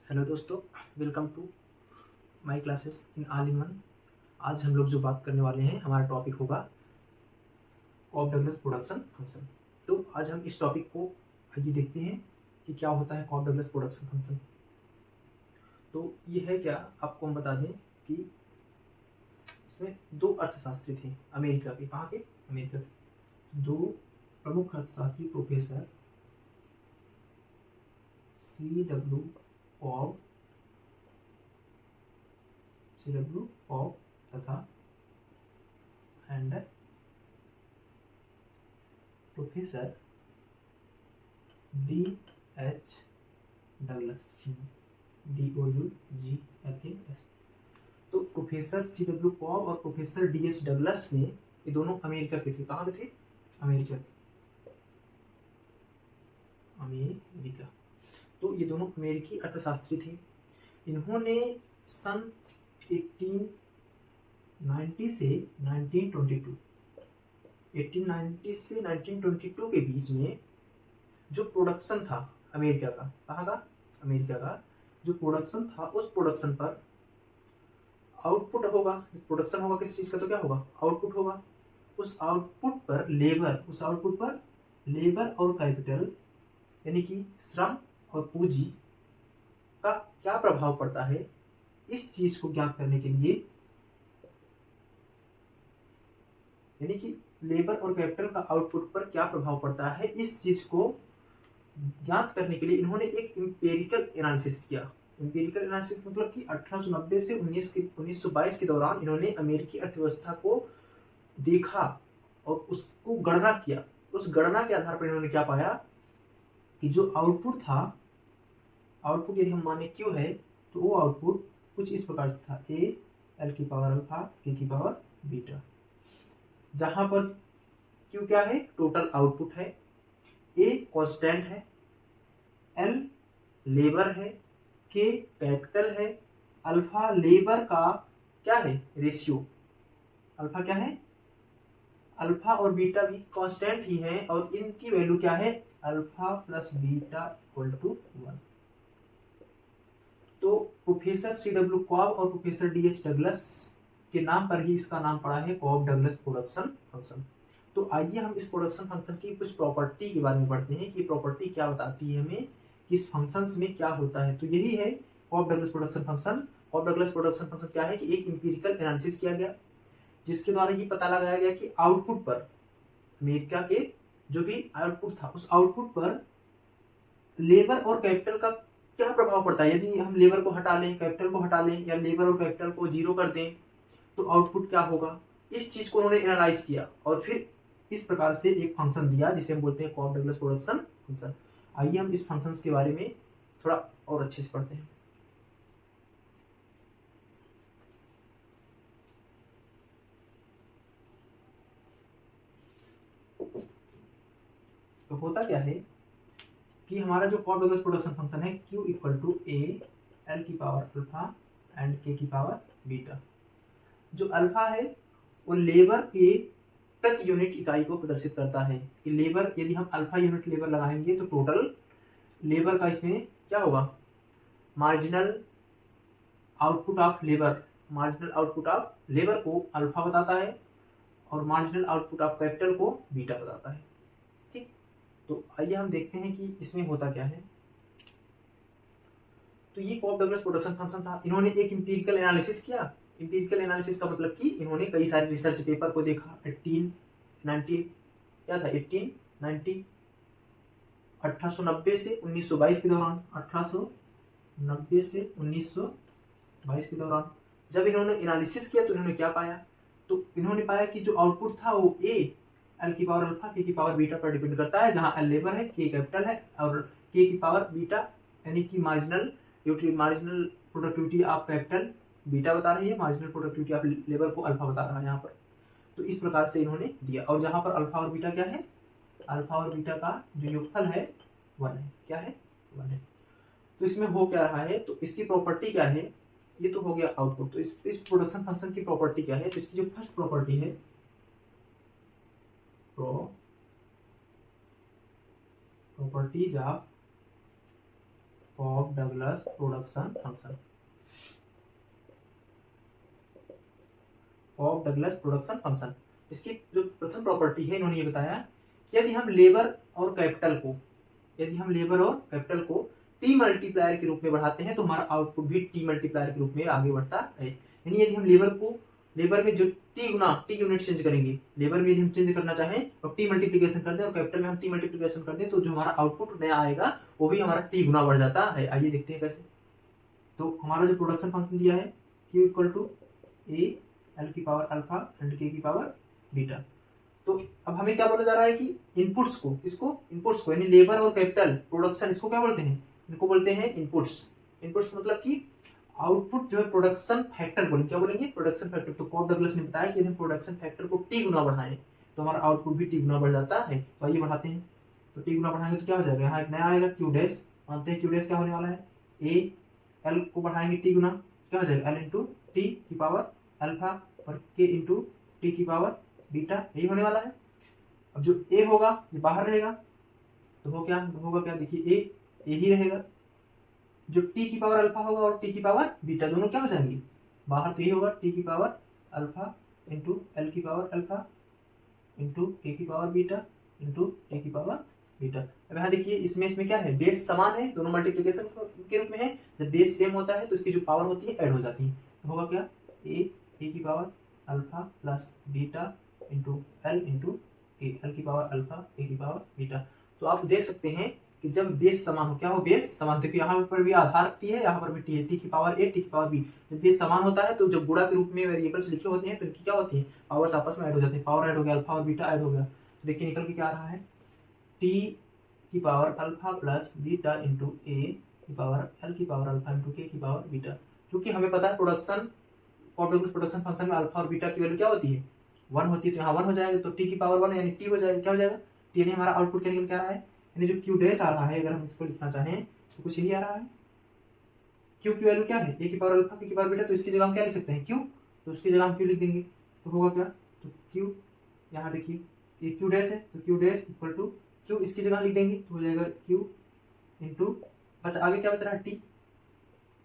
Hello दोस्तों, welcome to my classes in all in one. आज हम लोग जो बात करने वाले हैं, हमारा टॉपिक होगा कॉब डगलस प्रोडक्शन फंक्शन। तो आज हम इस टॉपिक को आइए देखते हैं कि क्या होता है कॉब डगलस प्रोडक्शन फंक्शन। तो ये है क्या, आपको हम बता दें कि इसमें दो अर्थशास्त्री थे अमेरिका के। कहाँ के? अमेरिका के दो प्रमुख अर्थशास्त्री प्रोफेसर सी डब्ल्यू कॉब तथा and professor D.H. Douglas, DOUGLAS। तो प्रोफेसर C.W. कॉब और प्रोफेसर D.H. डगलस ने, ये दोनों अमेरिका के थे। कहाँ के थे? अमेरिका के। अमेरिका। तो ये दोनों अमेरिकी अर्थशास्त्री थे। इन्होंने सन 1890 से 1922 के बीच में जो प्रोडक्शन था अमेरिका का, कहाँ का? अमेरिका का जो प्रोडक्शन था, उस प्रोडक्शन पर आउटपुट होगा। प्रोडक्शन होगा किसी चीज का, तो क्या होगा? आउटपुट होगा। उस आउटपुट पर लेबर और कैपिटल यानी कि श्रम और पूंजी का क्या प्रभाव पड़ता है, इस चीज को ज्ञात करने के लिए, यानी कि लेबर और कैपिटल का आउटपुट पर क्या प्रभाव पड़ता है, इस चीज को ज्ञात करने के लिए इन्होंने एक इंपेरिकल एनालिसिस किया। इंपेरिकल एनालिसिस मतलब कि 1890 से 1922 के दौरान इन्होंने अमेरिकी अर्थव्यवस्था को देखा और उसको गणना किया। उस गणना के आधार पर इन्होंने क्या पाया कि जो आउटपुट था, आउटपुट यदि हम माने क्यू है, तो वो आउटपुट कुछ इस प्रकार से था, ए एल की पावर अल्फा के की पावर बीटा। जहां पर क्यू क्या है? टोटल आउटपुट है, ए कांस्टेंट है, एल लेबर है, के कैपिटल है, अल्फा लेबर का क्या है? रेशियो। अल्फा क्या है? अल्फा और बीटा भी कांस्टेंट ही है और इनकी वैल्यू क्या है? Alpha plus beta equal to 1। तो प्रोफेसर C.W. कॉब और प्रोफेसर D.H. डगलस के नाम पर ही इसका नाम पड़ा है कॉब डगलस प्रोडक्शन फंक्शन। तो आइए हम इस प्रोडक्शन फंक्शन की कुछ प्रॉपर्टी के बारे में पढ़ते हैं कि प्रॉपर्टी क्या बताती है हमें कि इस फंक्शंस में क्या होता है। तो यही है Cobb Douglas production function. Cobb Douglas production function क्या है कि एक इंपीरिकल एनालिसिस किया गया, जिसके द्वारा ये पता लगाया गया कि आउटपुट पर, अमेरिका के जो भी आउटपुट था, उस आउटपुट पर लेबर और कैपिटल का क्या प्रभाव पड़ता है। यदि हम लेबर को हटा लें, कैपिटल को हटा लें, या लेबर और कैपिटल को जीरो कर दें, तो आउटपुट क्या होगा। इस चीज को उन्होंने एनालाइज किया और फिर इस प्रकार से एक फंक्शन दिया जिसे हम बोलते हैं कॉब डगलस प्रोडक्शन फंक्शन। आइए हम इस फंक्शन के बारे में थोड़ा और अच्छे से पढ़ते हैं। तो होता क्या है कि हमारा जो कॉब डगलस प्रोडक्शन फंक्शन है, Q equal to A L की पावर अल्फा एंड के की पावर बीटा। जो अल्फा है वो लेबर के प्रति यूनिट इकाई को प्रदर्शित करता है कि लेबर, यदि हम अल्फा यूनिट लेबर लगाएंगे तो टोटल लेबर का इसमें क्या होगा? Marginal output of labour, marginal output of labour को अल्फा बताता है और मार्जिनल आउटपुट ऑफ कैपिटल को बीटा बताता है। ठीक, तो आइए हम देखते हैं कि इसमें होता क्या है। तो ये कॉब डगलस प्रोडक्शन फंक्शन था। इन्होंने एक इंपीरिकल एनालिसिस किया। इंपीरिकल एनालिसिस का मतलब कि इन्होंने कई सारे रिसर्च पेपर को देखा। 1890 से 1922 के दौरान, 1890 से 1922 के दौरान जब इन्होंने एनालिसिस किया तो इन्होंने क्या पाया? तो इन्होंने पाया कि जो आउटपुट था वो ए एल की पावर अल्फा के की पावर बीटा पर डिपेंड करता है, जहां एल लेबर है, के कैपिटल है और के की पावर बीटा यानी कि marginal productivity of capital beta बता रही है, मार्जिनल प्रोडक्टिविटी ऑफ लेबर को अल्फा बता रहा है यहाँ पर। तो इस प्रकार से इन्होंने दिया और जहां पर अल्फा और बीटा क्या है? अल्फा और बीटा का जो योगफल है 1 है। क्या है? 1 है। तो इसमें हो क्या रहा है, तो इसकी प्रॉपर्टी क्या है? ये तो हो गया आउटपुट। तो इस प्रोडक्शन फंक्शन की प्रॉपर्टी क्या है? तो इसकी जो फर्स्ट प्रॉपर्टी है, properties of of Douglas production function, of Douglas production function. इसकी जो प्रथम प्रॉपर्टी है इन्होंने ये बताया, यदि हम लेबर और कैपिटल को, यदि हम लेबर और कैपिटल को टी मल्टीप्लायर के रूप में बढ़ाते हैं तो हमारा आउटपुट भी टी मल्टीप्लायर के रूप में आगे बढ़ता है। यानी यदि हम लेबर में जो टी यूनिट चेंज करेंगे, लेबर में यदि हम चेंज करना चाहें और टी मल्टीप्लीकेशन कर दें और कैपिटल में हम टी मल्टीप्लीकेशन कर दें तो जो हमारा आउटपुट नया आएगा वो भी हमारा टी गुना बढ़ जाता है। आइए देखते हैं कैसे। तो हमारा जो प्रोडक्शन फंक्शन दिया है Q equal to A L की पावर अल्फा एंड के की पावर बीटा। तो अब हमें क्या बोला जा रहा है कि इनपुट्स को, किसको, इनपुट्स को, यानी लेबर और कैपिटल प्रोडक्शन, इसको क्या बोलते हैं, इनको बोलते हैं इनपुट्स। इनपुट्स मतलब कि आउटपुट जो है प्रोडक्शन फैक्टर बोलेंगे, क्या बोलेंगे, प्रोडक्शन फैक्टर। तो कॉफ डगलस ने बताया कि यदि हम प्रोडक्शन फैक्टर को टी गुना बढ़ाएं तो हमारा आउटपुट भी टी गुना बढ़ जाता है। तो आइए बढ़ाते हैं। तो टी गुना बढ़ाएंगे तो क्या हो जाएगा, यहाँ एक नया आएगा क्यू डैश, मानते हैं क्यू डैश क्या होने वाला है, ए एल को बढ़ाएंगे टी गुना, क्या हो जाएगा, एल इंटू टी की पावर अल्फा और के इंटू टी की पावर बीटा, यही होने वाला है। अब जो ए होगा ये बाहर रहेगा तो होगा क्या, देखिए ए ही रहेगा। जो टी की पावर अल्फा होगा और टी की पावर बीटा दोनों क्या हो जाएंगे बाहर, तो यही होगा टी की पावर अल्फा इंटू एल की पावर अल्फा इंटू के की पावर बीटा इंटू टी की पावर बीटा। अब यहाँ देखिए इसमें क्या है, बेस समान है, दोनों मल्टीप्लिकेशन के रूप में है। जब बेस सेम होता है तो इसकी जो पावर होती है ऐड हो जाती है। तो होगा क्या, ए की power alpha plus beta into L की पावर अल्फा ए की पावर बीटा। तो आप देख सकते हैं कि जब बेस समान हो, क्या हो, बेस समान, देखिए यहाँ पर भी आधार टी है, यहाँ पर भी टी है, टी की पावर ए टी की पावर बी। जब बेस समान होता है तो जब गुणा के रूप में वेरिएबल्स लिखे होते हैं तो इनकी क्या होती है, पावर्स आपस में ऐड हो जाती है। पावर ऐड हो गया, अल्फा और बीटा ऐड हो गया, तो देखिए निकल के क्या आ रहा है, टी की power alpha plus beta into A की पावर एल की पावर अल्फा इंटू के की पावर बीटा। क्योंकि हमें पता है प्रोडक्शन फंक्शन में अल्फा और बीटा की वैल्यू क्या होती है, 1 होती है, तो यहाँ 1 हो जाएगा, तो टी की पावर 1 यानी टी हो जाएगा, क्या हो जाएगा, टी, यानी हमारा आउटपुट क्या निकल के आ रहा है, यानी जो क्यू डैश आ रहा है, अगर हम इसको लिखना चाहें तो कुछ यही आ रहा है। क्यू की वैल्यू क्या है, ए की पावर अल्फा के की पावर बीटा, तो इसकी जगह हम क्या लिख सकते हैं, क्यू, तो उसकी जगह हम क्यू लिख देंगे। तो होगा क्या, तो क्यू, यहाँ देखिए ये क्यू डैश है तो Q dash equal to Q, इसकी जगह लिख देंगे तो हो जाएगा क्यू इंटू, बचा आगे क्या बच रहा है, टी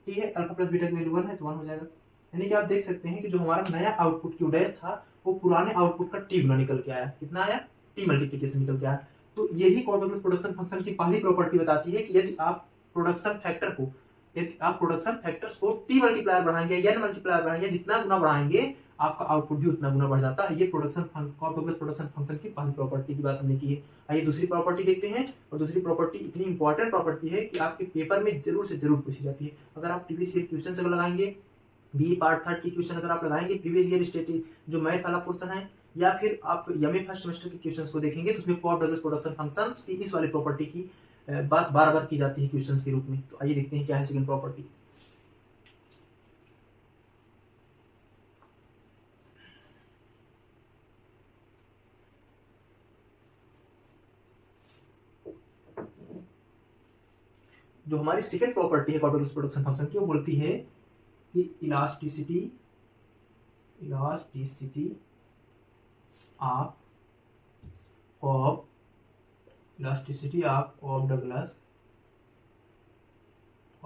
है, अल्फा प्लस बीटा की वैल्यू 1 है तो 1 हो जाएगा। यानी कि आप देख सकते हैं कि जो हमारा नया आउटपुट क्यू डैश था वो पुराने आउटपुट का टी गुना निकल के आया, कितना आया, टी मल्टीप्लिकेशन निकल के आया। तो यही क्वाड्रेटिक प्रोडक्शन फंक्शन की पहली प्रॉपर्टी बताती है कि यदि आप प्रोडक्शन फैक्टर्स को टी मल्टीप्लायर बढ़ाएंगे, एन मल्टीप्लायर बढ़ाएंगे, जितना गुना बढ़ाएंगे आपका आउटपुट भी उतना गुना बढ़ जाता है। ये क्वाड्रेटिक प्रोडक्शन फंक्शन की पहली प्रॉपर्टी की बात हमने की है। आइए दूसरी प्रॉपर्टी देखते हैं। और दूसरी प्रॉपर्टी इतनी इंपॉर्टेंट प्रॉपर्टी है कि आपके पेपर में जरूर से जरूर पूछी जाती है। अगर आप प्रीवियस ईयर क्वेश्चन अगर लगाएंगे, बी पार्ट 3 की क्वेश्चन अगर आप लगाएंगे, प्रीवियस ईयर स्टेट जो मैथ वाला पोर्शन है, या फिर आप एमए फर्स्ट सेमेस्टर के क्वेश्चंस को देखेंगे तो उसमें क्वाड्रेटिक प्रोडक्शन फंक्शंस की इस वाली प्रॉपर्टी की बात बार बार की जाती है क्वेश्चंस के रूप में। तो आइए देखते हैं क्या है सेकंड प्रॉपर्टी। जो हमारी सेकंड प्रॉपर्टी है क्वाड्रेटिक प्रोडक्शन फंक्शन की, वो बोलती है कि elasticity of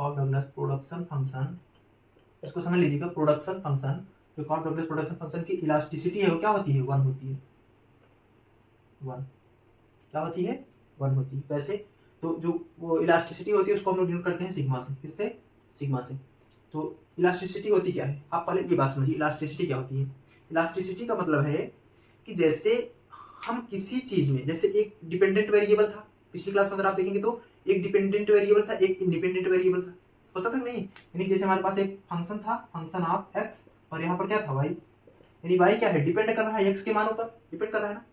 Douglas production function, इसको समझ लीजिएगा। प्रोडक्शन फंक्शन, जो कॉफ डगलस प्रोडक्शन फंक्शन की इलास्टिसिटी है वो क्या होती है, 1 होती है, 1 क्या होती है, 1 होती है। वैसे तो जो वो इलास्टिसिटी होती है उसको हम लोग डिनोट करते हैं सिग्मा से, किससे, सिग्मा से। तो इलास्टिसिटी होती क्या है, आप पहले ये बात समझिए, इलास्टिसिटी क्या होती है। इलास्टिसिटी का मतलब है कि जैसे हम किसी चीज में, जैसे एक डिपेंडेंट वेरिएबल था, पिछली क्लास में अगर आप देखेंगे तो एक डिपेंडेंट वेरिएबल था, एक इंडिपेंडेंट वेरिएबल था, होता था नहीं, यानी जैसे हमारे पास एक फंक्शन था, फंक्शन ऑफ एक्स, और यहाँ पर क्या था वाई, यानी वाई क्या है, डिपेंड कर रहा है एक्स के मानों पर, डिपेंड कर रहा है ना।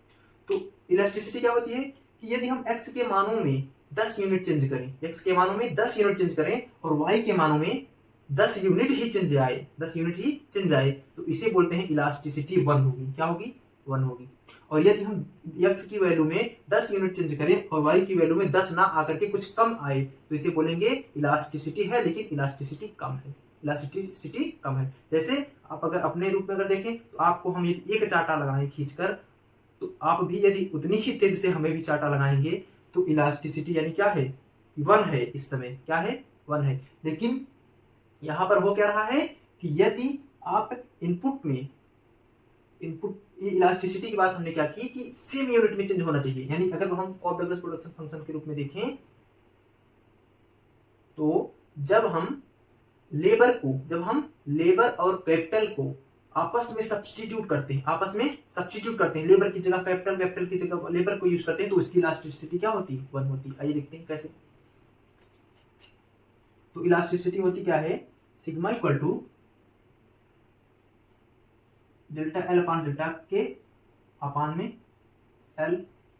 तो इलास्टिसिटी क्या होती है कि यदि हम एक्स के मानों में 10 यूनिट चेंज करें, एक्स के मानों में 10 यूनिट चेंज करें और वाई के मानों में 10 यूनिट ही चेंज आए, 10 यूनिट ही चेंज आए, तो इसे बोलते हैं इलास्टिसिटी 1 होगी, क्या होगी, 1 होगी। और यदि हम x की वैल्यू में 10 यूनिट चेंज करें और y की वैल्यू में 10 ना आकर के कुछ कम आए तो इसे बोलेंगे इलास्टिसिटी है, लेकिन इलास्टिसिटी कम है, इलास्टिसिटी कम है। जैसे आप अगर अपने रूप में अगर देखें तो आपको हम यदि एक चाटा लगाएं खींचकर, तो आप भी यदि उतनी ही तेज से हमें भी चाटा लगाएंगे तो इलास्टिसिटी यानी क्या है, 1 है, इस समय क्या है, 1 है। लेकिन यहाँ पर हो क्या रहा है कि यदि आप इनपुट इलास्टिसिटी की बात हमने क्या की कि सेम यूनिट में चेंज होना चाहिए, यानी अगर हम कॉफ डगलस प्रोडक्शन फंक्शन के रूप में देखें तो जब हम लेबर और कैपिटल को आपस में सब्स्टिट्यूट करते हैं, लेबर की जगह कैपिटल की जगह लेबर को यूज करते हैं, तो उसकी इलास्टिसिटी क्या होती है? 1 होती है। आइए देखते हैं कैसे। तो इलास्टिसिटी होती क्या है? Sigma equal to delta L upon delta K upon में एल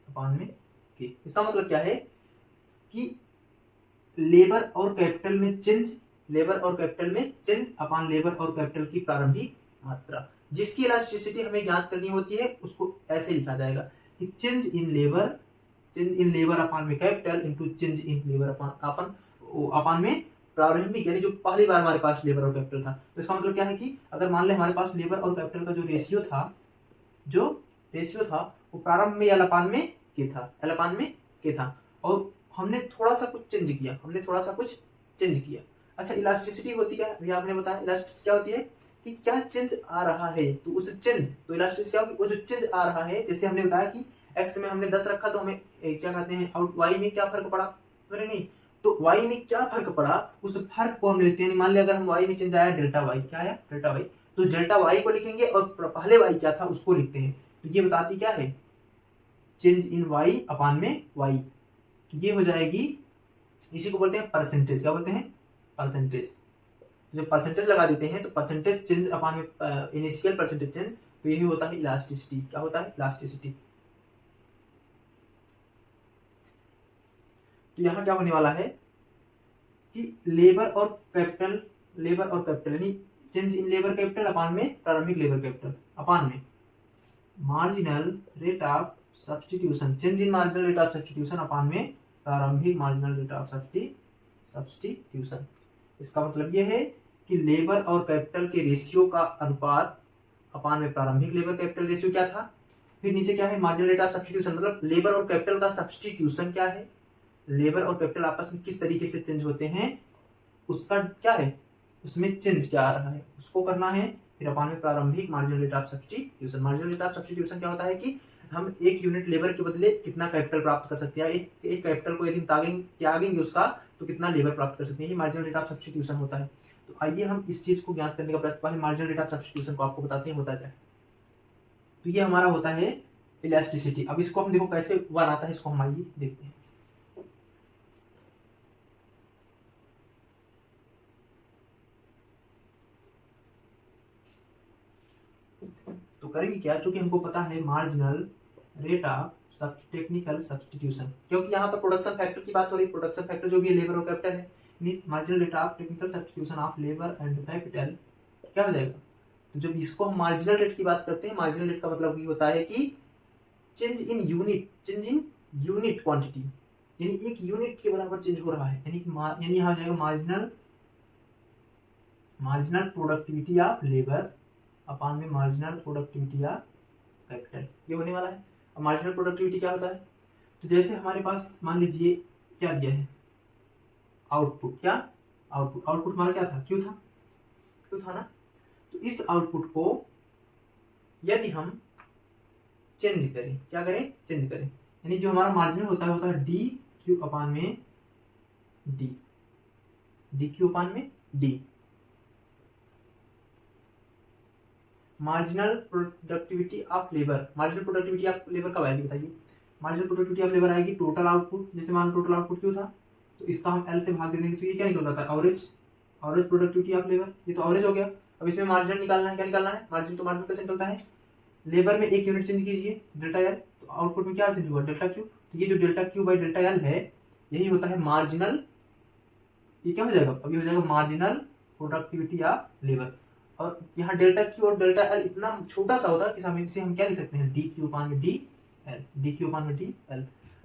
अपान में के। इसका मतलब क्या है कि लेबर और कैपिटल में चेंज अपान लेबर और कैपिटल की प्रारंभिक मात्रा, जिसकी इलास्टिसिटी हमें ज्ञात करनी होती है, उसको ऐसे लिखा जाएगा कि चेंज इन लेबर अपान में capital into change in labour upon में प्रारंभिक, यानी जो पहली बार हमारे पास लेबर और कैपिटल था। तो इसका मतलब क्या है कि अगर मान ले हमारे पास लेबर और कैपिटल का जो रेशियो था वो प्रारंभ में एल अपान में के था, और हमने थोड़ा सा कुछ चेंज किया। अच्छा, इलास्टिसिटी होती क्या है भैया? आपने बताया इलास्टिसिटी क्या होती है कि क्या चेंज आ रहा है, तो इलास्टिसिटी क्या होगी? वो जो चेंज आ रहा है, जैसे हमने बताया कि x में हमने 10 रखा तो हमें क्या कहते हैं आउट y में क्या फर्क पड़ा? समझ नहीं? तो y में क्या फर्क पड़ा, उस फर्क को हम लेते हैं। मान लिया अगर हम y में चेंज आया डेल्टा y, क्या आया? डेल्टा y, तो डेल्टा y को लिखेंगे और पहले y क्या था उसको लिखते हैं। तो ये बताती क्या है? चेंज इन y अपान में y। तो ये हो जाएगी, इसी को बोलते हैं परसेंटेज। क्या बोलते हैं? परसेंटेज। जब परसेंटेज लगा देते हैं तो परसेंटेज चेंज अपान में इनिशियल परसेंटेज चेंज, तो यही होता है इलास्टिसिटी। क्या होता है? इलास्टिसिटी। तो यहाँ क्या होने वाला है कि लेबर और कैपिटल यानी change in labour capital upon में प्रारंभिक लेबर कैपिटल अपान में marginal rate of substitution, change in marginal rate of substitution upon में प्रारंभिक मार्जिनल रेट ऑफ सब्स्टिट्यूशन। इसका मतलब ये है कि लेबर और कैपिटल के रेशियो का अनुपात अपान में प्रारंभिक लेबर कैपिटल रेशियो क्या था। फिर नीचे क्या है? मार्जिनल रेट ऑफ सब्स्टिट्यूशन, मतलब लेबर और कैपिटल का सब्स्टिट्यूशन क्या है, लेबर और कैपिटल आपस में किस तरीके से चेंज होते हैं, उसका क्या है, उसमें चेंज क्या आ रहा है, उसको करना है। फिर अपान में प्रारंभिक marginal rate of substitution. Marginal rate of substitution क्या होता है कि हम एक यूनिट लेबर के बदले कितना कैपिटल प्राप्त कर सकते हैं, एक कैपिटल को यदि त्यागेंगे उसका तो कितना लेबर प्राप्त कर सकते हैं, ये मार्जिनल रेट ऑफ सब्स्टिट्यूशन होता है। तो आइए हम इस चीज को ज्ञात करने का प्रयास, पहले मार्जिनल रेट ऑफ सब्स्टिट्यूशन को आपको बताते हैं होता क्या। तो ये हमारा होता है इलास्टिसिटी। अब इसको हम देखो कैसे 1 आता है, इसको हम आइए देखते हैं। तो करेंगे क्या, चूंकि हमको पता है marginal rate of technical substitution, क्योंकि यहाँ पर प्रोडक्शन फैक्टर की बात हो रही है, प्रोडक्शन फैक्टर जो भी है लेबर और कैपिटल है, marginal rate of technical substitution of labour and capital क्या हो जाएगा। तो जब इसको हम मार्जिनल रेट की बात करते हैं, मार्जिनल रेट का मतलब ये होता है कि चेंज इन यूनिट क्वांटिटी, यानी एक यूनिट के बराबर चेंज हो रहा है, यानी यहाँ हो जाएगा marginal productivity of labour upon में मार्जिनल प्रोडक्टिविटी ऑफ कैपिटल, ये होने वाला है। अब मार्जिनल प्रोडक्टिविटी क्या होता है, तो जैसे हमारे पास मान लीजिए क्या दिया है, आउटपुट। क्या आउटपुट हमारा क्या था? क्यू था ना। तो इस आउटपुट को यदि हम चेंज करें, क्या करें? चेंज करें, यानी जो हमारा मार्जिनल होता है डी क्यू अपान में D. Marginal productivity of labour का वैल्यू बताइए। मार्जिनल प्रोडक्टिविटी ऑफ लेबर आएगी टोटल आउटपुट, जैसे मान टोटल आउटपुट क्यों था तो इसका हम एल से भाग दे देंगे, तो ये क्या निकल रहा था? एवरेज प्रोडक्टिविटी ऑफ लेबर, ये तो एवरेज हो गया। अब इसमें मार्जिनल निकालना है, क्या निकालना है? मार्जिनल कैसे निकलता है? लेबर में एक यूनिट चेंज कीजिए डेल्टा एल, तो आउटपुट में क्या चेंज हुआ? Delta Q. तो ये जो delta Q by delta L है, यही होता है मार्जिनल, ये क्या हो जाएगा? अभी हो जाएगा मार्जिनल प्रोडक्टिविटी ऑफ लेबर। और यहाँ डेल्टा क्यू और डेल्टा एल इतना छोटा सा होता है कि इसे हम क्या लिख सकते हैं? डी क्यू अपान में डी एल।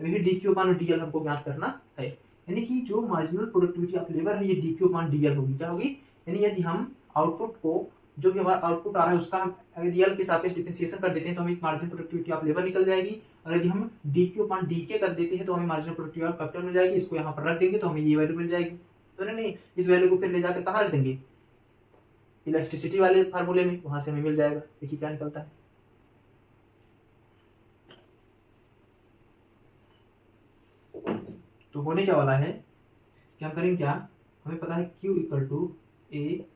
अब ये डी क्यू अपान में डी एल हमको ज्ञात करना है, यानी कि जो मार्जिनल प्रोडक्टिविटी ऑफ लेबर है ये डी क्यू अपान डी एल होगी। क्या होगी? यानी यदि हम आउटपुट को, जो भी हमारा आउटपुट आ रहा है उसका हम यदि एल के सापेक्ष डिफरेंशिएशन कर देते हैं तो हमें मार्जिनल प्रोडक्टिविटी ऑफ लेबर निकल जाएगी, और यदि हम डी क्यू अपान डी के कर देते हैं तो हमें मार्जिनल प्रोडक्टिविटी ऑफ कैपिटल मिल जाएगी। इसको यहाँ पर रख देंगे तो हमें ये वैल्यू मिल जाएगी। तो नहीं, इस वैल्यू को फिर ले जाकर कहाँ रख देंगे, इलास्टिसिटी वाले फार्मूले में, वहां से हमें मिल जाएगा। देखिए क्या निकलता है। तो होने क्या वाला है कि हम करेंगे क्या, हमें पता है Q equal to A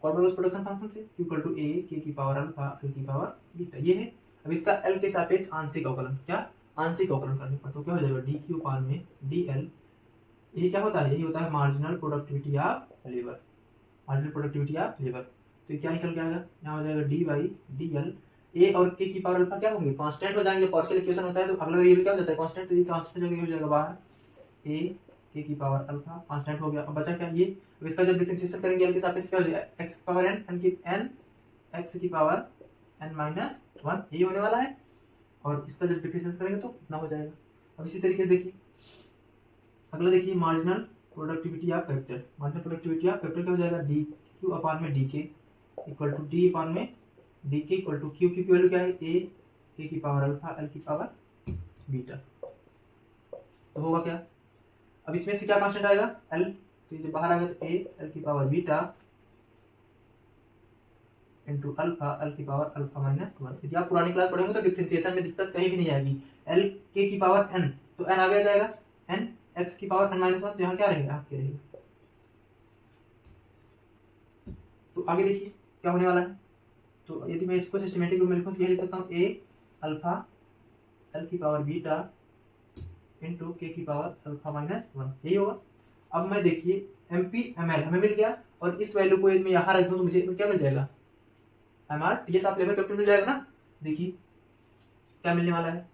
Cobb Douglas production function से, Q equal to A K की पावर अल्फा एल की पावर बीटा, ये है। अब इसका L के सापेक्ष आंशिक अवकलन, क्या आंशिक अवकलन करने पर, तो क्या हो जाएगा डी क्यू पार में डी एल, ये क्या होता है, यही होता है marginal productivity of labour, marginal productivity of labour. तो ये क्या निकल के आएगा, यहाँ हो जाएगा डी बाई डी एल, ए और के की पावर अल्फा क्या होंगे, कांस्टेंट हो जाएंगे, पार्शियल इक्वेशन होता है तो अगला वेरिएबल क्या हो जाता है कांस्टेंट, तो ये कांस्टेंट जगह हो जाएगा बाहर ए के की पावर अल्फा कांस्टेंट हो गया। अब बचा क्या ये, अब इसका जब डिफरेंशिएशन करेंगे एल के सापेक्ष क्या हो जाएगा एक्स की पावर एन, एन एक्स की पावर एन माइनस वन, यही होने वाला है। और इसका जब डिफरेंशिएशन करेंगे तो इतना हो जाएगा। अब इसी तरीके से देखिए अगला, देखिए marginal productivity of vector, marginal productivity of vector क्या हो जाएगा डी क्यू अपान में डी के इक्वल टू डी अपान में डी के इक्वल टू क्यू, की वैल्यू क्या है ए के की पावर अल्फा एल की पावर बीटा। तो होगा क्या, अब इसमें से क्या कांस्टेंट आएगा एल, तो ये जब बाहर आएगा तो ए एल की power beta into alpha L की पावर अल्फा माइनस वन। यदि आप पुरानी क्लास पढ़ेंगे तो डिफरेंशिएशन में दिक्कत कहीं भी नहीं आएगी, एल के की पावर एन, तो एन आगे आ जाएगा एन एक्स की पावर एन माइनस वन, तो यहाँ क्या रहेगा आपके रहेगा। तो आगे देखिए क्या होने वाला है, तो यदि मैं इसको सिस्टमेटिक रूप में लिखूँ तो यह लिख सकता हूँ ए अल्फा एल की पावर बीटा इंटू के की पावर अल्फा माइनस वन, यही होगा। अब मैं देखिए एम पी एम एल हमें मिल गया, और इस वैल्यू को यदि मैं यहाँ रख दूँ तो मुझे क्या मिल जाएगा, एम आर टी एस आप लेबर कैपिटल मिल जाएगा ना। देखिए क्या मिलने वाला है,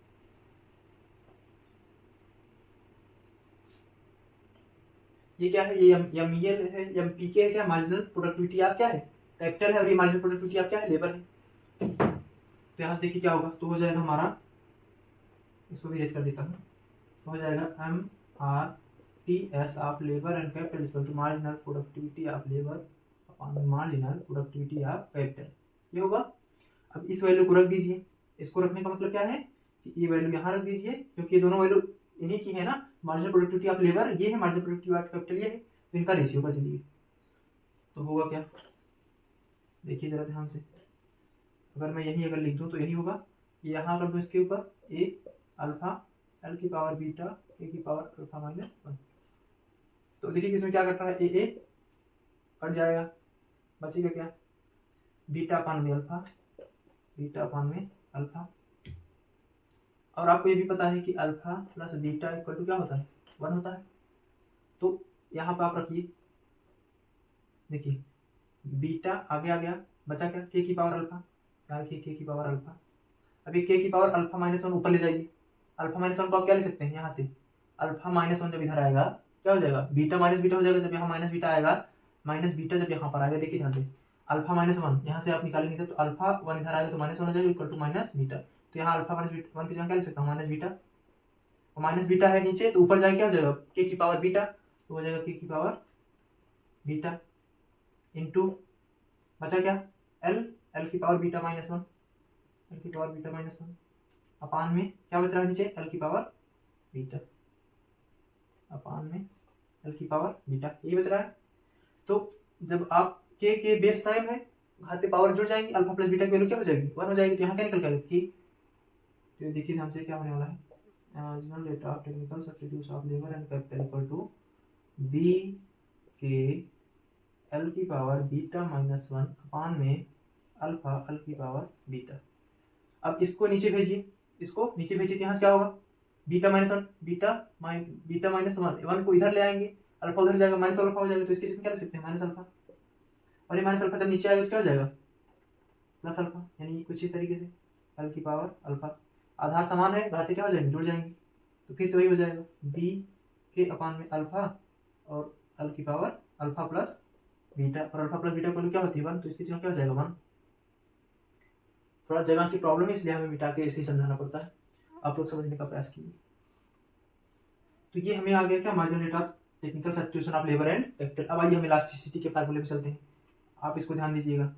ये क्या है, ये एम ई एल है, एम पी के है, क्या मार्जिनल प्रोडक्टिविटी आप क्या है कैपिटल है, और ये मार्जिनल प्रोडक्टिविटी आप क्या है लेबर है। तो यहाँ से देखिए क्या होगा, तो हो जाएगा हमारा, इसको भी रेज कर देता हूँ, तो हो जाएगा M R T S of labour and capital equal to marginal productivity of labour upon marginal productivity of capital, ये होगा। अब इस वैल्यू को रख दीजिए, इसको रखने का मतलब क्या है कि ये वैल्यू यहाँ रख दीजिए, क्योंकि ये दोनों वैल्यू इन्हीं की है ना, मार्जिनल प्रोडक्टिविटी ऑफ लेबर ये है, मार्जिनल प्रोडक्टिविटी ऑफ कैपिटल ये है, तो इनका रेशियो कर दीजिए। तो होगा क्या, देखिए जरा ध्यान से, अगर मैं यही अगर लिख दूँ तो यही होगा, ये यहाँ कर दूँ इसके ऊपर ए अल्फा एल की पावर बीटा ए की पावर अल्फा माइनस वन। तो देखिए इसमें क्या कट रहा है, ए कट जाएगा, बचेगा क्या बीटा अपान में अल्फा, बीटा अपान में अल्फा। और आपको ये भी पता है कि alpha plus beta equal to क्या होता है वन होता है। तो यहाँ पर आप रखिए, देखिए बीटा आगे आ गया, बचा क्या के की पावर अल्फा, क्या के की पावर अल्फा। अभी के की पावर अल्फा माइनस वन ऊपर ले जाइए, अल्फा माइनस वन को आप क्या ले सकते हैं यहाँ से, अल्फा माइनस वन जब इधर आएगा क्या हो जाएगा बीटा माइनस बीटा हो जाएगा, जब यहाँ माइनस बीटा आएगा, माइनस बीटा जब यहाँ पर आएगा, देखिए ध्यान से अल्फा माइनस वन यहाँ से आप निकालेंगे तो अल्फा वन इधर आएगा तो माइनस वन हो जाएगा इक्वल टू माइनस बीटा। तो यहाँ अल्फा माइनस वन की जगह क्या लिख सकता हूँ माइनस बीटा, और माइनस बीटा है नीचे तो ऊपर जाए क्या हो जाएगा के की पावर बीटा, तो हो जाएगा के की पावर बीटा इंटू बचा क्या एल एल की power beta minus one, L की power beta minus one upon में क्या बच रहा है नीचे एल की पावर बीटा अपान में एल की पावर बीटा, ये बच रहा है। तो जब आप के बेस सेम है, घाते पावर जुड़ जाएंगी, अल्फा प्लस बीटा की वैल्यू क्या हो जाएगी वन हो जाएगी, तो यहाँ क्या निकल गया कि, तो देखिए ध्यान से क्या होने वाला है, marginal rate of technical substitution of labour and capital equal to B K L की power beta minus one upon में अल्फा एल की पावर बीटा। अब इसको नीचे भेजिए, इसको नीचे भेजिए तो यहाँ से क्या होगा beta minus one, beta minus one को इधर ले आएंगे, अल्फा उधर जाएगा माइनस अल्फा हो जाएगा, तो इसके इसमें क्या लिख सकते हैं माइनस अल्फा, और ये माइनस अल्फा जब नीचे आएगा तो क्या हो जाएगा प्लस अल्फा, यानी कुछ इस तरीके से एल की पावर अल्फा, आधार समान है घाते क्या हो जाएंगे जुड़ जाएंगे, तो फिर से वही हो जाएगा बी के अपान में अल्फा और एल की पावर अल्फा प्लस बीटा, और अल्फा प्लस बीटा की वैल्यू क्या होती है वन, तो इसकी जगह क्या हो जाएगा वन। थोड़ा जगह की प्रॉब्लम है इसलिए हमें मिटा के ऐसे ही समझाना पड़ता है, आप लोग समझने का प्रयास कीजिए। तो ये हमें आ गया क्या marginal rate of technical substitution of labour and capital. अब आइए हम इलास्टिसिटी के फार्मूले पे चलते हैं, आप इसको ध्यान दीजिएगा।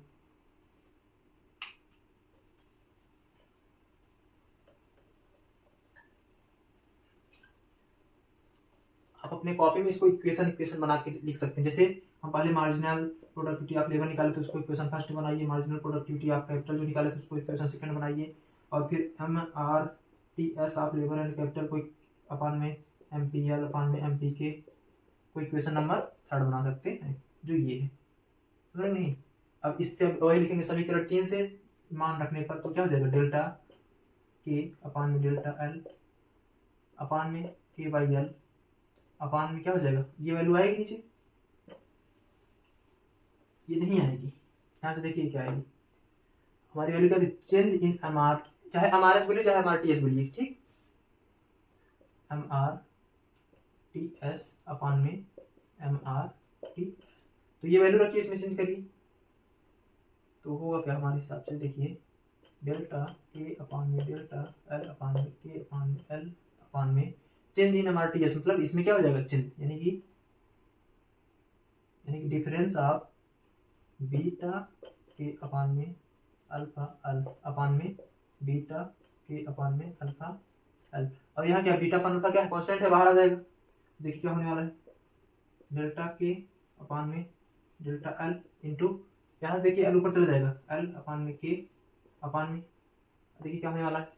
आप अपने कॉपी में इसको इक्वेशन बना के लिख सकते हैं। जैसे हम पहले मार्जिनल प्रोडक्टिविटी आप लेबर निकाले तो उसको इक्वेशन फर्स्ट बनाइए, मार्जिनल प्रोडक्टिविटी आप कैपिटल जो निकाले तो उसको इक्वेशन सेकंड बनाइए, और फिर MRTS आप लेबर एंड कैपिटल को अपन में MPL अपन में MPK को इक्वेशन नंबर थर्ड बना सकते हैं, जो ये है, समझ नहीं। अब इससे वही लिखेंगे समीकरण 3 से मान रखने पर, तो क्या हो जाएगा, डेल्टा के अपान में डेल्टा एल अपान में के बाई एल अपान में क्या हो जाएगा, ये वैल्यू आएगी नीचे, ये नहीं आएगी। यहाँ से देखिए क्या आएगी, हमारी वैल्यू क्या थी, चेंज इन MR, चाहे MRS बोलिए चाहे MRTS बोलिए, ठीक, MRTS अपान में MRTS, तो ये वैल्यू रखिए, इसमें चेंज करिए, तो होगा क्या हमारे हिसाब से, देखिए डेल्टा के अपान में डेल्टा एल अपान में के अपान में एल अपान में चेंज इन MRTS, मतलब इसमें क्या हो जाएगा, चेंज यानी कि डिफरेंस ऑफ बीटा के अपान में अल्फा एल अपान में बीटा के अपान में अल्फा एल, और यहाँ क्या बीटा अपान अल्फा क्या है, कांस्टेंट है, बाहर आ जाएगा। देखिए क्या होने वाला है, डेल्टा के अपान में डेल्टा एल इंटू, यहाँ से देखिए एल ऊपर चला जाएगा, एल अपान में के अपान में, देखिए क्या होने वाला है,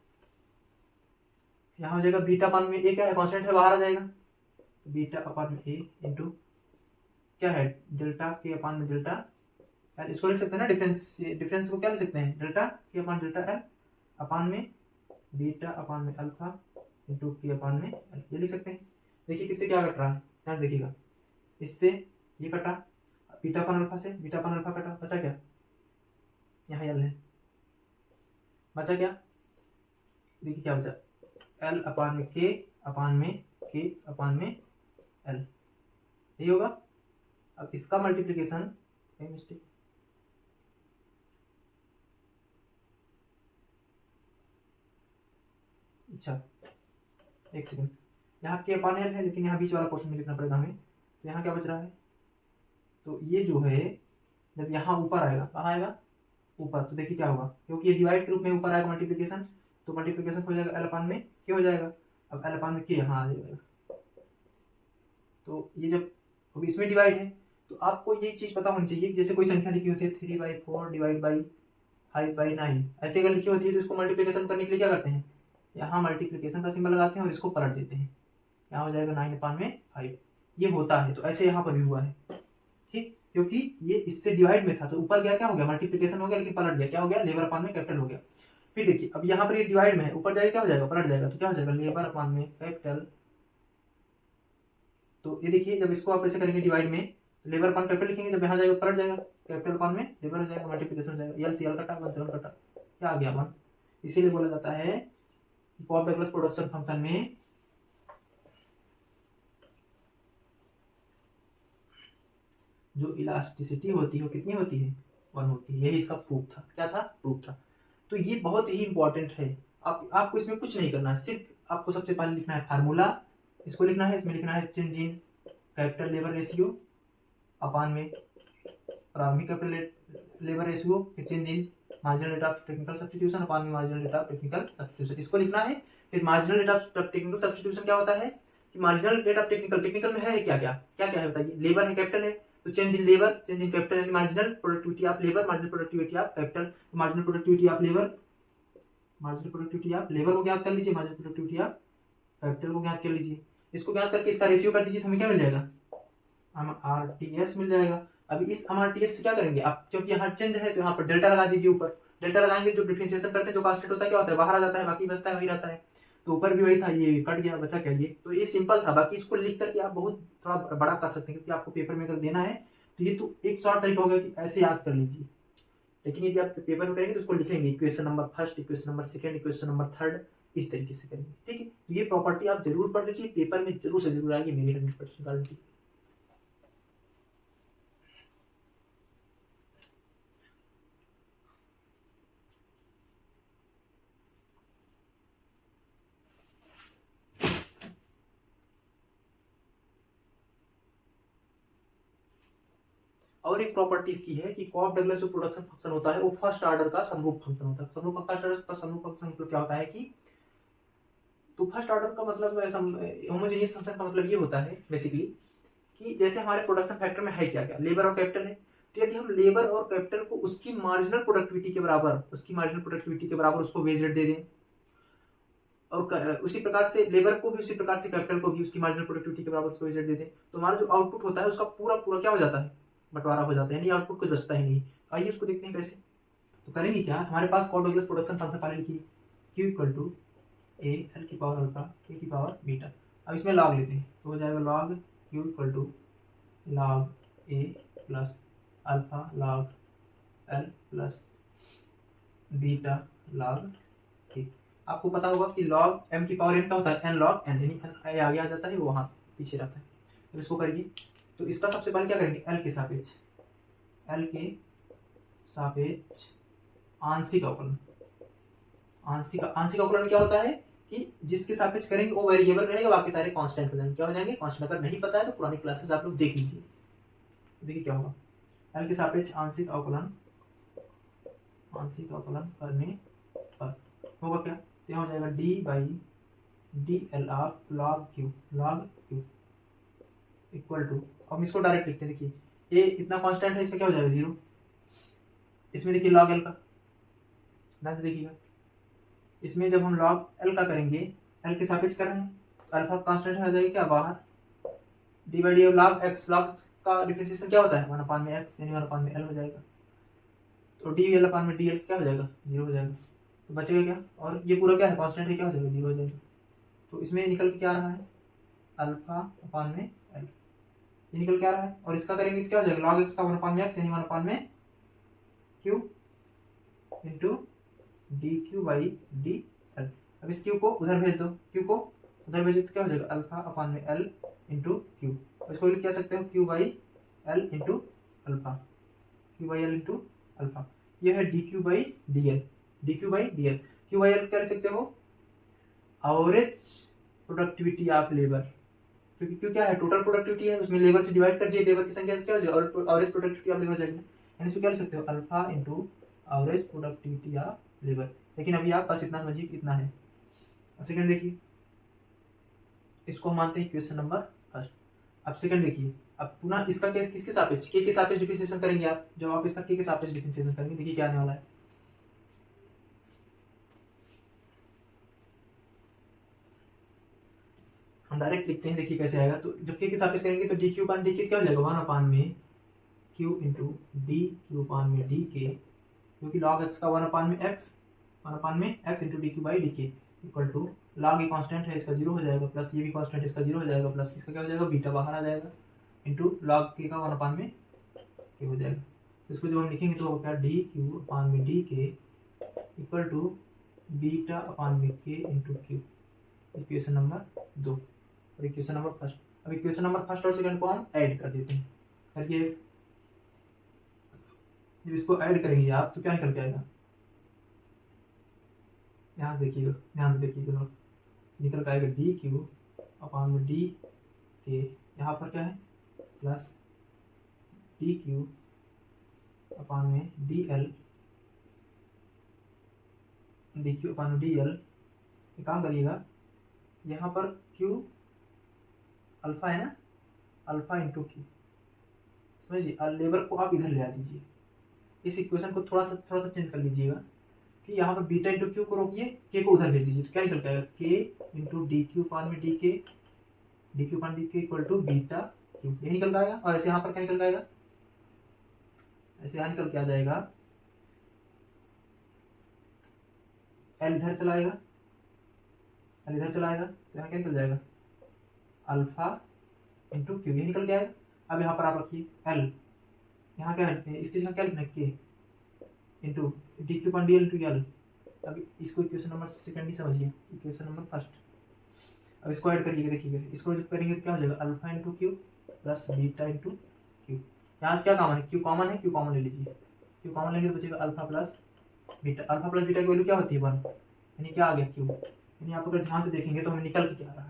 यहाँ हो जाएगा बीटा अपान में ए क्या है, कांस्टेंट है, बाहर आ जाएगा, तो बीटा अपान में ए इंटू क्या है, डेल्टा के अपान में डेल्टा एल, इसको लिख सकते हैं ना, डिफरेंस को क्या लिख सकते हैं, डेल्टा के अपान डेल्टा एल अपान में बीटा अपान में अल्फा इंटू के अपान में एल, ये लिख सकते हैं। देखिए किससे क्या कट रहा है, यहाँ देखिएगा, इससे ये कटा, बीटा अपान अल्फा से बीटा अपान अल्फा कटा, बचा क्या, यहाँ एल है, बचा क्या, देखिए क्या बचा, एल अपान में के अपान में के अपान में एल, यही होगा। अब इसका मल्टीप्लीकेशन, मिस्टेक, अच्छा एक सेकंड, यहाँ के अपान एल है लेकिन यहाँ बीच वाला पोर्शन में लिखना पड़ेगा हमें, तो यहाँ क्या बच रहा है, तो ये जो है जब यहाँ ऊपर आएगा, कहाँ आएगा, ऊपर, तो देखिए क्या होगा, क्योंकि ये डिवाइड के रूप में ऊपर आएगा मल्टीप्लीकेशन, तो मल्टीप्लीकेशन हो जाएगा एल अपान में क्या हो जाएगा, अब एल अपान में के यहाँ आ जाएगा, तो ये जब अब इसमें डिवाइड है तो आपको ये चीज़ पता होनी चाहिए कि जैसे कोई संख्या लिखी होती है 3/4 डिवाइड बाई 5/9, ऐसे अगर लिखी होती है तो इसको मल्टीप्लीकेशन करने के लिए क्या करते हैं, यहाँ मल्टीप्लीकेशन का सिंबल लगाते हैं और इसको पलट देते हैं, यहाँ हो जाएगा 9/5, ये होता है, तो ऐसे यहाँ पर भी हुआ है, ठीक, क्योंकि ये इससे डिवाइड में था तो ऊपर गया क्या हो गया, मल्टीप्लीकेशन हो गया, लेकिन पलट गया, क्या हो गया, लेबर अपान में कैपिटल हो गया। फिर देखिए अब यहाँ पर ये डिवाइड में है, ऊपर जाएगा क्या हो जाएगा, पलट जाएगा, तो क्या हो जाएगा, लेबर अपान में कैपिटल, तो ये देखिए जब इसको आप ऐसे करेंगे डिवाइड में, लेबर अपान कैपिटल लिखेंगे, जब यहाँ जाएगा पलट जाएगा, कैपिटल अपान में लेबर हो जाएगा, मल्टीप्लिकेशन हो जाएगा, एल सी एल कटा 1 7 कटा, क्या आ गया 1, इसीलिए बोला जाता है कॉफ डगलस प्रोडक्शन फंक्शन में जो इलास्टिसिटी होती है वो कितनी होती है, 1 होती है, यही इसका प्रूफ था, क्या था, प्रूफ था। तो ये बहुत ही इंपॉर्टेंट है, आपको इसमें कुछ नहीं करना है, सिर्फ आपको सबसे पहले लिखना है फार्मूला, इसको लिखना है, इसमें लिखना है change in capital labour ratio upon में प्रारंभिक capital labour ratio, change in marginal rate of technical substitution upon में marginal rate of technical substitution, इसको लिखना है। फिर marginal rate of technical substitution क्या होता है कि मार्जिनल रेट ऑफ टेक्निकल में है क्या क्या क्या क्या है बताइए, लेबर है, कैपिटल है, तो change in labour, change in capital यानी marginal productivity of labour, marginal productivity of capital, marginal productivity of labour, marginal productivity of labour को ज्ञात कर लीजिए, मार्जिनल प्रोडक्टिविटी ऑफ कैपिटल को ज्ञात कर लीजिए, इसको ज्ञात करके इसका रेशियो कर दीजिए तो हमें क्या मिल जाएगा, MRTS मिल जाएगा। अभी इस MRTS से क्या करेंगे आप, क्योंकि यहाँ चेंज है तो यहाँ पर डेल्टा लगा दीजिए, ऊपर डेल्टा लगाएंगे, जो डिफरेंशिएशन करते हैं जो कांस्टेंट होता है क्या होता है, बाहर आ जाता है, बाकी बचता है वही रहता है, तो ऊपर भी वही था, ये कट गया, बचा क्या, ये तो ये सिंपल था। बाकी इसको लिख करके आप बहुत थोड़ा बड़ा कर सकते हैं, क्योंकि आपको पेपर में अगर देना है तो ये तो एक शॉर्ट तरीका होगा कि ऐसे याद कर लीजिए, लेकिन यदि आप पेपर में करेंगे तो उसको लिखेंगे equation number first, equation number second, equation number third, इस तरीके से करेंगे, ठीक है। तो ये प्रॉपर्टी आप जरूर पढ़ लीजिए, पेपर में जरूर से जरूर आएगी, मेरी 100% गारंटी। और एक प्रॉपर्टी इसकी है कि कॉफ डगलस जो प्रोडक्शन फंक्शन होता है वो फर्स्ट ऑर्डर का समरूप फंक्शन होता है। समरूप फंक्शन मतलब क्या होता है कि तो फर्स्ट ऑर्डर का मतलब होमोजेनियस फंक्शन का मतलब ये होता है बेसिकली कि जैसे हमारे प्रोडक्शन फैक्टर में है क्या क्या, लेबर और कैपिटल है, तो यदि हम लेबर और कैपिटल को उसकी मार्जिनल प्रोडक्टिविटी के बराबर उसको वेज रेट दे दें, और उसी प्रकार से लेबर को भी उसी प्रकार से कैपिटल को भी उसकी मार्जिनल प्रोडक्टिविटी के बराबर उसको वेज रेट दे दें, तो हमारा जो आउटपुट होता है उसका पूरा पूरा क्या हो जाता है, बंटवारा हो जाता है, यानी आउटपुट कुछ बचता ही नहीं। आइए उसको देखते हैं कैसे। तो करेंगे क्या, हमारे पास कॉट डगलस प्रोडक्शन फंक्शन पहले लिखिए, Q equal to A L की पावर अल्फा के की पावर बीटा। अब इसमें लॉग लेते हैं तो हो जाएगा log Q equal to log A plus alpha log L plus beta log K. आपको पता होगा कि लॉग m की पावर n का होता है n log n, यानी n आगे आ जाता है वो वहाँ पीछे रहता है। तो इसको करिए, तो इसका सबसे पहले क्या करेंगे, l के सापेक्ष आंशिक अवकलन। आंशिक अवकलन क्या होता है कि जिसके सापेक्ष करेंगे वो वेरिएबल रहेगा, बाकी सारे कांस्टेंट हो जाएंगे, क्या हो जाएंगे, कांस्टेंट। अगर नहीं पता है तो पुरानी क्लासेस आप लोग देख लीजिए। तो देखिए क्या होगा, l के सापेक्ष आंशिक अवकलन करने पर होगा क्या, तो यहाँ हो जाएगा D by D L R log Q equal to, अब इसको डायरेक्ट लिखते हैं। देखिए ए इतना कांस्टेंट है, इसका क्या हो जाएगा 0। इसमें देखिए लॉग एल का, ध्यान से देखिएगा, इसमें जब हम लॉग एल का करेंगे, एल के सापेक्ष कर रहे हैं तो अल्फा कांस्टेंट हो जाएगा क्या बाहर, D by D log x. Log का डिफरेंशिएशन क्या होता है 1 में एक्स, यानी 1 में एल हो जाएगा। तो डी एल में डी एल क्या हो जाएगा 0 हो जाएगा, तो बचेगा क्या, और ये पूरा क्या है कांस्टेंट है, क्या हो जाएगा 0 हो जाएगा। तो इसमें निकल के क्या आ रहा है अल्फा अपान में एल, ये निकल के आ रहा है। और इसका करेंगे तो क्या हो जाएगा लॉग एक्स का 1 में एक्स, यानी 1 में Q into D Q by D L. अब इस क्यू को उधर भेज दो, क्यू को उधर भेजो तो क्या हो जाएगा अल्फा अपान में एल इंटू क्यू। इसको लिख क्या सकते हो Q by L into alpha, Q by L into alpha. ये है D Q by D L, Q by L क्या लिख सकते हो, एवरेज प्रोडक्टिविटी ऑफ लेबर, क्योंकि क्यों क्या है टोटल प्रोडक्टिविटी है, उसमें लेबर से डिवाइड कर दिए, लेबर की संख्या क्या हो जाएगा और एवरेज प्रोडक्टिविटी ऑफ लेबर जाएगा, यानी इसको क्या लिख सकते हो alpha into average productivity of labour. लेकिन अभी आप बस इतना समझिए कितना है। सेकंड देखिए, इसको हम मानते हैं इक्वेशन नंबर फर्स्ट। अब सेकंड देखिए, अब पुनः इसका केस किसके सापेक्ष, के सापेक्ष डिफरेंशिएशन करेंगे आप, जब आप इसका के सापेक्ष डिफरेंशिएशन करेंगे देखिए क्या आने वाला है। हम डायरेक्ट लिखते हैं, देखिए कैसे आएगा। तो जब के सापेक्ष करेंगे तो डी क्यू अपान डी के क्या हो जाएगा 1 अपान में क्यू इंटू डी क्यू अपान में डी के, क्योंकि लॉग एक्स का 1 अपान में x into D Q by D के इक्वल टू लॉग ये कांस्टेंट है इसका 0 हो जाएगा, प्लस ये भी कांस्टेंट है इसका 0 हो जाएगा, प्लस इसका क्या हो जाएगा बीटा बाहर आ जाएगा इंटू लॉग के का 1 अपान में के हो जाएगा। तो इसको जब हम लिखेंगे तो क्या डी क्यू अपान में डी के इक्वल टू बीटा अपान में के इंटू क्यू, इक्वेशन नंबर 2 और इक्वेशन नंबर फर्स्ट। अब इक्वेशन नंबर फर्स्ट और सेकंड को हम ऐड कर देते हैं, करिए। जब इसको ऐड करेंगे आप तो क्या निकल के आएगा, ध्यान से देखिएगा, निकल के आएगा डी क्यू अपान में डी के, यहाँ पर क्या है प्लस डी क्यू अपान में डी क्यू अपान में डी एल। एक काम करिएगा, यहाँ पर क्यू अल्फा है ना, अल्फा इंटू क्यू, समझिए लेबर को आप इधर ले आ दीजिए, इस इक्वेशन को थोड़ा सा चेंज कर लीजिएगा कि यहाँ पर बीटा इंटू क्यू को रोकिए, के को उधर भेज दीजिए, तो क्या निकल के आएगा के इंटू डी क्यू अपान में डी क्यू अपान डी के इक्वल टू बीटा क्यू, ये निकल के आएगा। और ऐसे यहाँ पर क्या निकल के आएगा, ऐसे यहाँ निकल के आ जाएगा एल इधर चला आएगा, तो यहाँ क्या निकल जाएगा अल्फा इंटू क्यू, ये निकल के आएगा। अब यहाँ पर आप रखिए एल, यहाँ क्या है इसकी जगह क्या लिखना है के इंटू डी क्यू अपान डी एल इंटू एल। अब इसको इक्वेशन नंबर सेकंड ही समझिए, इक्वेशन नंबर फर्स्ट। अब इसको ऐड करिएगा, देखिएगा इसको जब करेंगे तो क्या हो जाएगा alpha into Q plus beta into Q. यहाँ से क्या कॉमन है, क्यू कॉमन है, क्यू कॉमन ले लीजिए, क्यू कॉमन लेंगे तो बचेगा अल्फा प्लस बीटा की वैल्यू क्या होती है 1, यानी क्या आ गया क्यू। यानी आप अगर ध्यान से देखेंगे तो हमें निकल के क्या आ रहा है,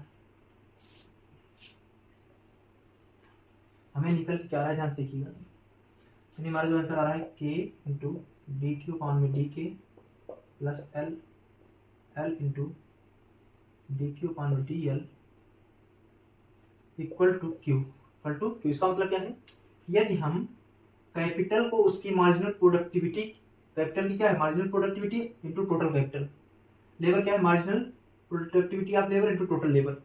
ध्यान से देखिएगा। यानी हमारा जो आंसर आ रहा है के इंटू डी क्यू अपान में D K plus L into dq upon dl equal to Q. इसका मतलब क्या है, यदि हम कैपिटल को उसकी मार्जिनल प्रोडक्टिविटी, कैपिटल की क्या है marginal productivity into total capital, labour क्या है marginal productivity of labour into total labour,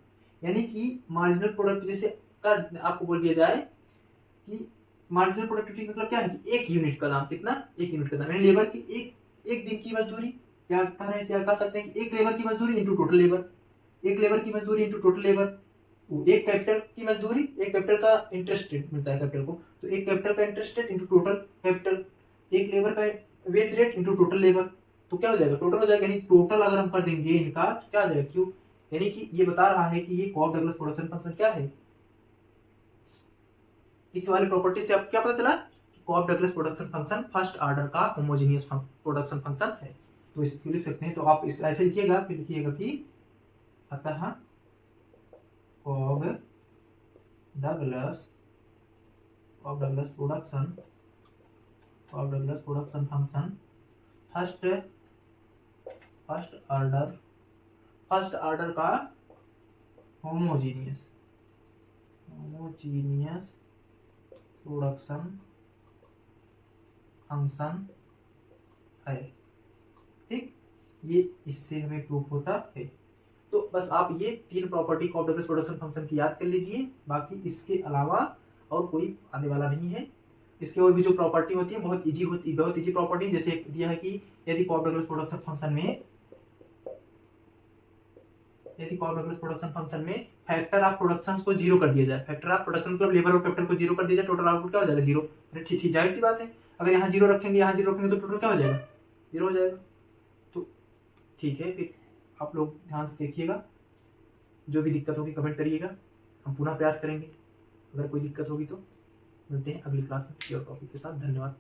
यानी कि मार्जिनल प्रोडक्ट जैसे का आपको बोल दिया जाए कि मार्जिनल प्रोडक्टिविटी मतलब क्या है कि एक यूनिट का दाम कितना, एक यूनिट का दाम, यानी लेबर की एक दिन की मजदूरी, क्या कह रहे हैं, क्या कह सकते हैं कि एक लेबर की मजदूरी इनटू टोटल लेबर, एक लेबर की मजदूरी इनटू टोटल लेबर, एक कैपिटल की मजदूरी, एक कैपिटल का इंटरेस्ट रेट मिलता है कैपिटल को, तो एक कैपिटल का interest rate into total capital, एक लेबर का wage rate into total labour, तो क्या हो जाएगा टोटल हो जाएगा, यानी टोटल अगर हम कर देंगे इनका तो क्या आ जाएगा क्यू, यानी कि ये बता रहा है कि ये कॉफ डगलस प्रोडक्शन फंक्शन क्या है। इस वाले प्रॉपर्टी से आपको क्या पता चला कि Cobb Douglas production function first order का होमोजेनियस प्रोडक्शन फंक्शन है। तो इसको लिख सकते हैं, तो आप इस ऐसे लिखिएगा, फिर लिखिएगा कि अतः Cobb Douglas production function first order का होमोजीनियस प्रोडक्शन फंक्शन है। ठीक, ये इससे हमें प्रूफ होता है। तो बस आप ये तीन प्रॉपर्टी कॉफ डगलस प्रोडक्शन फंक्शन की याद कर लीजिए, बाकी इसके अलावा और कोई आने वाला नहीं है। इसके और भी जो प्रॉपर्टी होती है बहुत इजी प्रॉपर्टी, जैसे दिया है कि यदि कॉफ डगलस प्रोडक्शन फंक्शन में फैक्टर ऑफ प्रोडक्शन को जीरो कर दिया जाए, फैक्टर ऑफ प्रोडक्शन मतलब लेबर और कैपिटल को जीरो कर दिया जाए, टोटल आउटपुट क्या हो जाएगा जीरो। अरे ठीक जाहिर सी बात है, अगर यहाँ जीरो रखेंगे यहाँ जीरो रखेंगे तो टोटल क्या हो जाएगा जीरो हो जाएगा। तो ठीक है, फिर आप लोग ध्यान से देखिएगा, जो भी दिक्कत होगी कमेंट करिएगा, हम पुनः प्रयास करेंगे। अगर कोई दिक्कत होगी तो मिलते हैं अगली क्लास में किसी और टॉपिक के साथ। धन्यवाद।